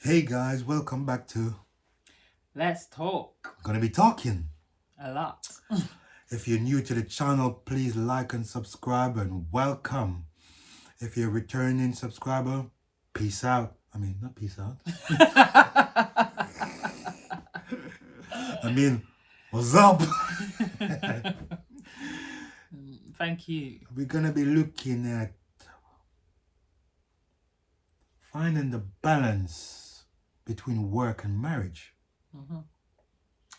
Hey guys, welcome back to Let's talk Gonna Be Talking. a lot. If you're new to the channel, please like and subscribe and welcome. If you're a returning subscriber, peace out. I mean, not peace out. I mean, what's up? Thank you. We're gonna be looking at finding the balance between work and marriage. Mm-hmm.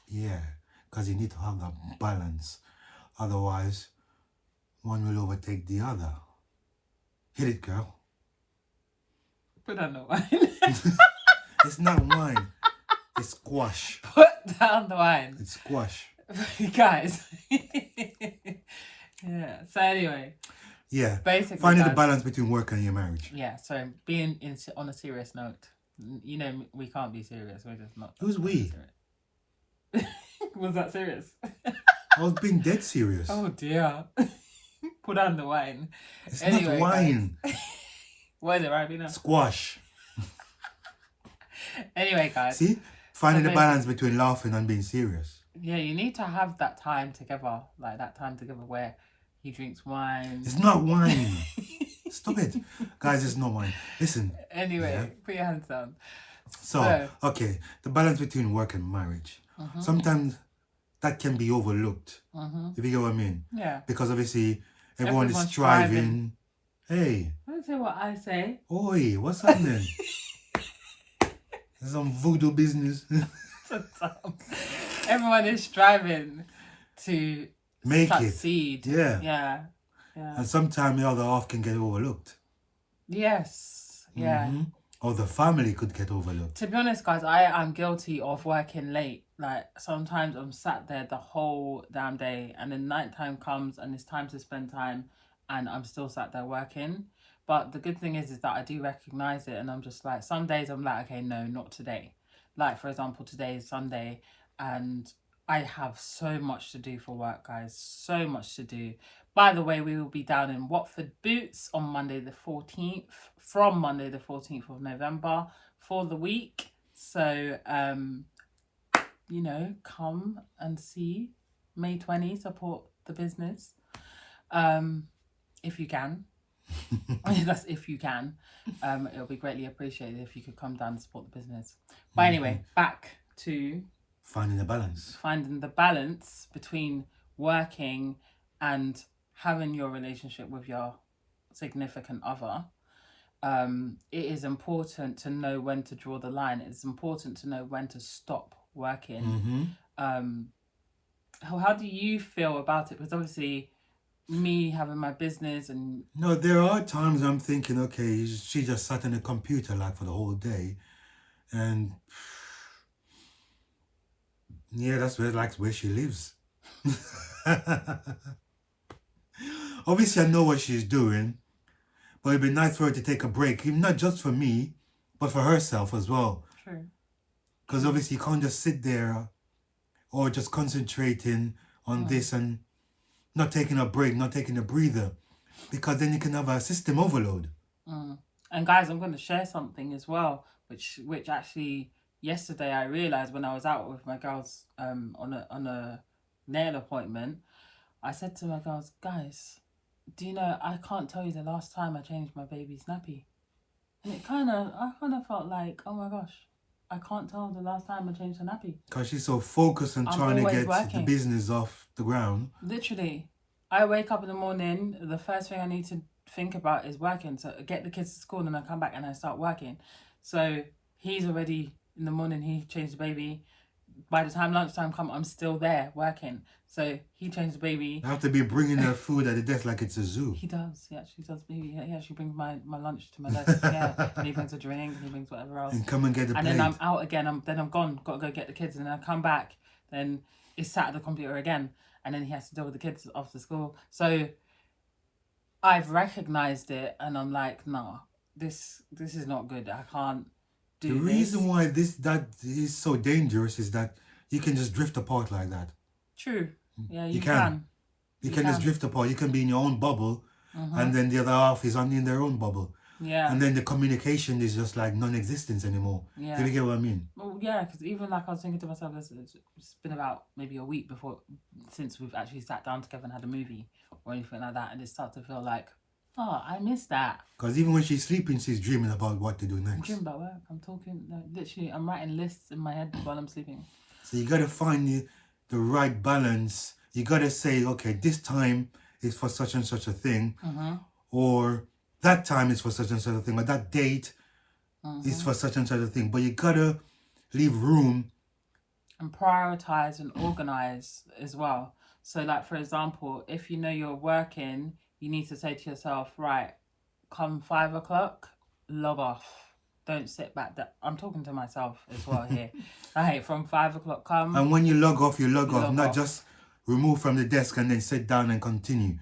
Yeah, because you need to have that balance. Otherwise, one will overtake the other. Hit it, girl. Put down the wine. It's not wine. It's squash. Put down the wine. It's squash. Guys. Yeah. So anyway, Yeah. basically, Finding the guys, balance between work and your marriage. yeah. So being on a serious note, you know, we can't be serious. We're just not. Who's we? Serious. Was that serious? I was being dead serious. Oh dear. Put down the wine. It's Anyway, not wine. What is it, right? Now? Squash. Anyway, guys. See? Finding So the balance between laughing and being serious. Yeah, you need to have that time together, like that time together where he drinks wine. It's not wine. Stop it. Guys, it's not wine. Listen. Anyway, Yeah. put your hands down. So, okay. The balance between work and marriage. Mm-hmm. Sometimes that can be overlooked. Mm-hmm. If you get what I mean. Yeah. Because obviously everyone is Everyone's striving. Hey. Don't say what I say. Oi, what's happening? Some voodoo business. Everyone is striving to Make it. succeed. Yeah. Yeah. Yeah. And sometimes the other half can get overlooked. Yes. Yeah. Mhm. Or the family could get overlooked. To be honest, guys, I am guilty of working late. Like, sometimes I'm sat there the whole damn day, and then nighttime comes and it's time to spend time, and I'm still sat there working. But the good thing is that I do recognize it, and I'm just like, some days I'm like, okay, no, not today. Like, for example, today is Sunday, and I have so much to do for work, guys. So much to do. By the way, we will be down in Watford Boots on Monday the 14th, from Monday the 14th of November for the week. So, you know, come and see May 20, support the business. If you can. That's if you can. It'll be greatly appreciated if you could come down and support the business. But anyway, back to Finding the balance. finding the balance between working and having your relationship with your significant other. It is important to know when to draw the line. It's important to know when to stop working. Mm-hmm. How do you feel about it? Because obviously, me having my business and No, there are times I'm thinking, okay, she just sat in a computer like for the whole day. And yeah, that's where she lives. Obviously, I know what she's doing, but it'd be nice for her to take a break, even not just for me, but for herself as well. true. Because obviously, you can't just sit there or just concentrating on this and not taking a break, not taking a breather, because then you can have a system overload. And guys, I'm going to share something as well, which actually yesterday I realized when I was out with my girls on a nail appointment. I said to my girls, guys, do you know, I can't tell you the last time I changed my baby's nappy. And I kind of felt like, oh my gosh, I can't tell the last time I changed her nappy. Because she's so focused on I'm trying to always get the working. business off the ground. Literally, I wake up in the morning, the first thing I need to think about is working. So I get the kids to school and then I come back and I start working. So he's already, in the morning, he changed the baby. By the time lunchtime come, I'm still there working. So he changed the baby. I have to be bringing her food at the desk like it's a zoo. He does. He actually does. He actually brings my lunch to my desk. Yeah, and he brings a drink. And he brings whatever else. And come and get the And plate. then I'm out again. I'm gone. Got to go get the kids. And then I come back. Then it's sat at the computer again. And then he has to deal with the kids after school. So I've recognized it, and I'm like, nah, this is not good. I can't do The this. reason why that is so dangerous is that you can just drift apart like that. True. Yeah, you You can. You can just drift apart. You can be in your own bubble, and then the other half is in their own bubble. Yeah. And then the communication is just like non-existence anymore. Yeah. Do you get what I mean? Well, yeah, because even like I was thinking to myself, it's been about maybe a week since we've actually sat down together and had a movie or anything like that, and it starts to feel like, oh, I miss that. Because even when she's sleeping, she's dreaming about what to do I'm next. dreaming about work. I'm talking, literally, I'm writing lists in my head while I'm sleeping. So you got to find the right balance. You got to say, okay, this time is for such and such a thing, or that time is for such and such a thing, or that date is for such and such a thing. But you got to leave room and prioritize and organize as well. So, like, for example, if you know you're working, you need to say to yourself, right, come 5 o'clock, log off. Don't sit back there. I'm talking to myself as well here. Right, from 5 o'clock, come. And when you log off, you log off, not off. just remove from the desk and then sit down and continue.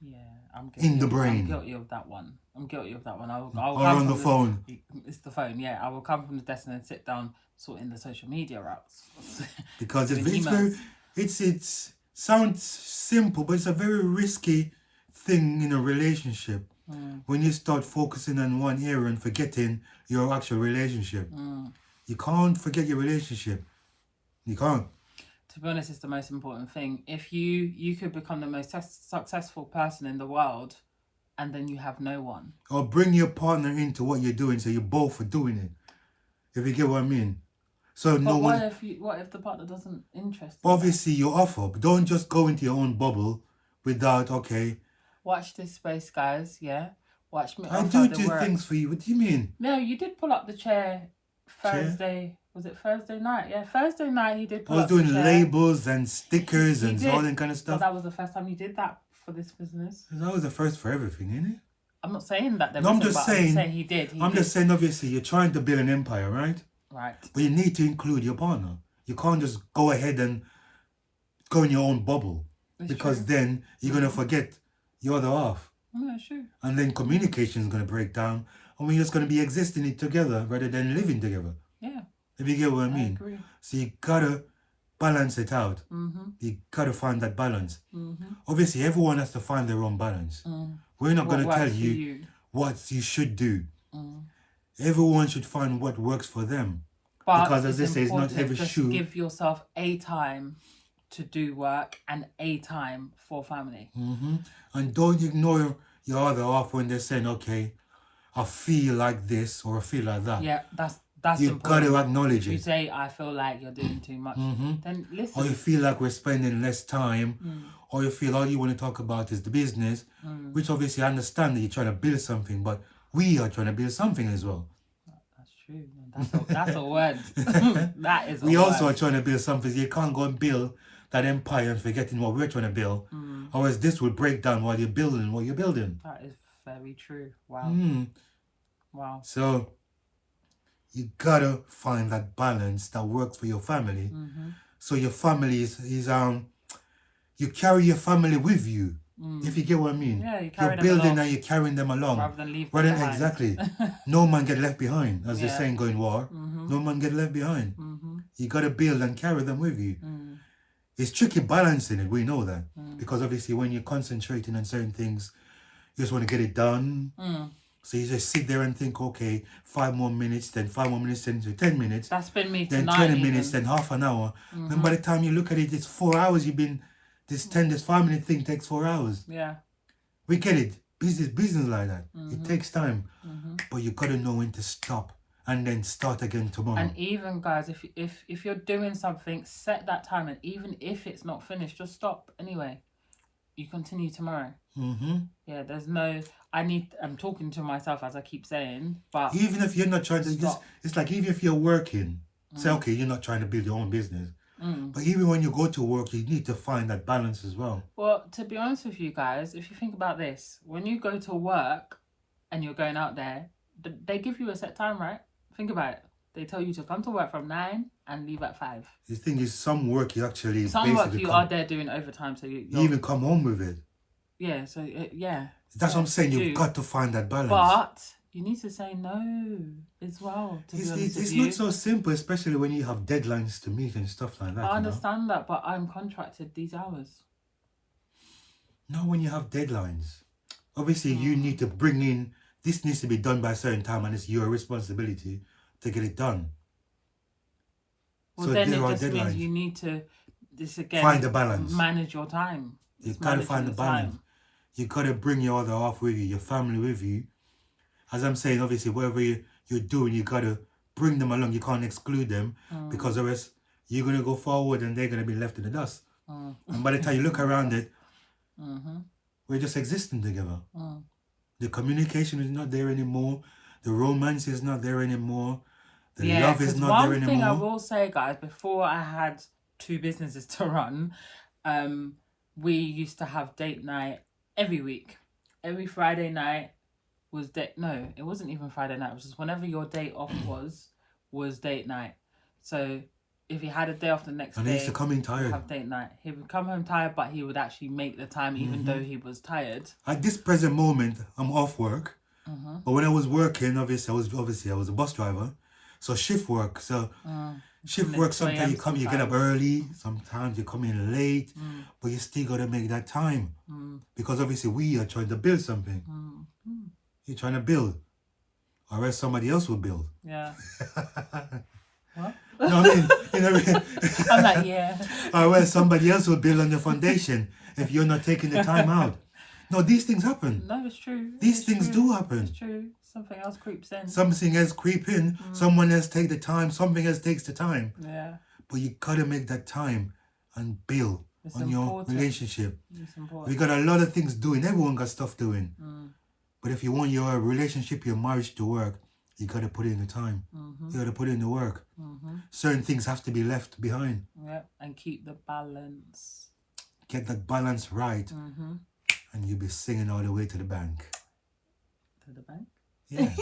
Yeah, I'm guilty. In the brain. I'm guilty of that one. I'll Or on the phone. It's the phone, yeah. I will come from the desk and then sit down sorting the social media routes. Because it's Doing very, emails. it's sounds simple, but it's a very risky thing in a relationship. When you start focusing on one area and forgetting your actual relationship. You can't forget your relationship. You can't. To be honest, it's the most important thing. If you could become the most successful person in the world, and then you have no one. Or bring your partner into what you're doing, so you both are doing it. If you get what I mean. So But no what one. what if the partner doesn't interest you? Obviously, you offer, but don't just go into your own bubble without. Okay, Watch this space, guys. Yeah, watch me. I offer do the work. things for you. What do you mean? No, you did pull up the chair Thursday. Was it Thursday night? Yeah, Thursday night he did I pull was up doing the chair. labels and stickers He and did. all that kind of But stuff. that was the first time you did that for this business. That was the first for everything, isn't it? I'm not saying that there No, I'm isn't, just but saying- I'm saying he did. I'm just saying, obviously, you're trying to build an empire, right? Right. But you need to include your partner. You can't just go ahead and go in your own bubble. It's because true. then you're going to forget your other half. Yeah, sure. And then communication is going to break down. And we're just going to be existing it together rather than living together. Yeah. If you get what I I mean. agree. So you got to balance it out. Mm-hmm. You got to find that balance. Mm-hmm. Obviously, everyone has to find their own balance. We're not going to tell you what you should do. Everyone should find what works for them. But Because as it's they say, it's not important every just shoe. give yourself a time to do work and a time for family. And don't ignore your other half when they're saying, okay, I feel like this or I feel like that. Yeah, that's You've got important. to acknowledge If you it. say, I feel like you're doing too much, then listen. Or you feel like we're spending less time, or you feel all you want to talk about is the business, which obviously I understand that you're trying to build something, but we are trying to build something as well. That's true. That's a word. That is a We word. also are trying to build something. You can't go and build that empire and forgetting what we're trying to build. Otherwise, this will break down while you're building what you're building. That is very true. Wow. Wow. So you gotta find that balance that works for your family. So your family is you carry your family with you. If you get what I mean. Yeah, you carry You're them building along and you're carrying them along. rather than leave them behind. Exactly. No man get left behind, as they Yeah. say in Going War. No man get left behind. You gotta build and carry them with you. It's tricky balancing it, we know that. Because obviously when you're concentrating on certain things, you just want to get it done. So you just sit there and think, okay, 5 more minutes, then 5 more minutes, then 10 minutes, That's been me then tonight. 20 minutes, then half an hour. Then by the time you look at it, it's 4 hours you've been, this 5-minute thing takes 4 hours. Yeah. We get it. Business like that. It takes time. But you got to know when to stop and then start again tomorrow. And even guys, if you're doing something, set that time, and even if it's not finished, just stop anyway. You continue tomorrow. Yeah, there's no. I'm talking to myself as I keep saying, but Even if you're not trying to, Stop. it's like even if you're working, say, okay, you're not trying to build your own business. But even when you go to work, you need to find that balance as well. well, to be honest with you guys, if you think about this, when you go to work and you're going out there, they give you a set time, right? Think about it. They tell you to come to work from 9 and leave at 5. The thing is, some work you actually Some work basically you are there doing overtime, so you even come home with it. yeah. So yeah. That's what I'm saying. do. You've got to find that balance. But you need to say no as well. To be honest It's with you, not so simple, especially when you have deadlines to meet and stuff like that. I you know? understand that, but I'm contracted these hours. Not when you have deadlines. Obviously, you need to bring in this needs to be done by a certain time and it's your responsibility to get it done. Well, then it just means you need to, this again, find the balance. Manage your time. You've got to find the balance. You got to bring your other half with you, your family with you. As I'm saying, obviously, whatever you're doing, you got to bring them along. You can't exclude them because otherwise you're going to go forward and they're going to be left in the dust. And by the time you look around it, we're just existing together. The communication is not there anymore. The romance is not there anymore. The love is not there anymore. One thing I will say, guys, before I had 2 businesses to run, we used to have date night every week. Every Friday night was no, it wasn't even Friday night. It was just whenever your day off was date night. So if he had a day off the next day, and he used to come in tired. Have date night. He would come home tired, but he would actually make the time even though he was tired. At this present moment, I'm off work. But when I was working, obviously I was a bus driver. So shift work. So shift work, sometimes you get up early, sometimes you come in late, but you still got to make that time. Because obviously we are trying to build something. You're trying to build. Or else somebody else will build. Yeah. What? No, I mean, I'm like, yeah. Or else somebody else will build on your foundation if you're not taking the time out. No, these things happen. No, it's true. These things do happen. It's true. Something else creeps in. Something else creep in. Someone else take the time. Something else takes the time. Yeah. But you gotta make that time and build on your relationship. It's important. We got a lot of things doing. Everyone got stuff doing. But if you want your relationship, your marriage to work, you gotta put in the time. You gotta put in the work. Certain things have to be left behind. Yep, and keep the balance. Get that balance right, and you'll be singing all the way to the bank. To the bank? Yeah.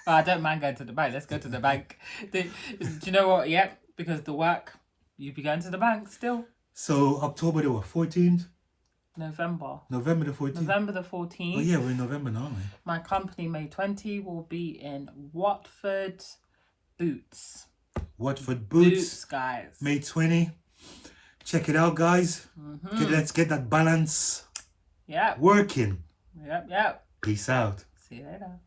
Well, I don't mind going to the bank. Let's go to the bank. Do you know what? Yep, because the work, you'd be going to the bank still. So October the 14th? November. November the 14th? November the 14th. Oh yeah, we're in November now, aren't we? My company, May 20, will be in Watford Boots. Watford Boots, guys. May 20. Check it out, guys. Let's get that balance working. Yep. Peace out. See you later.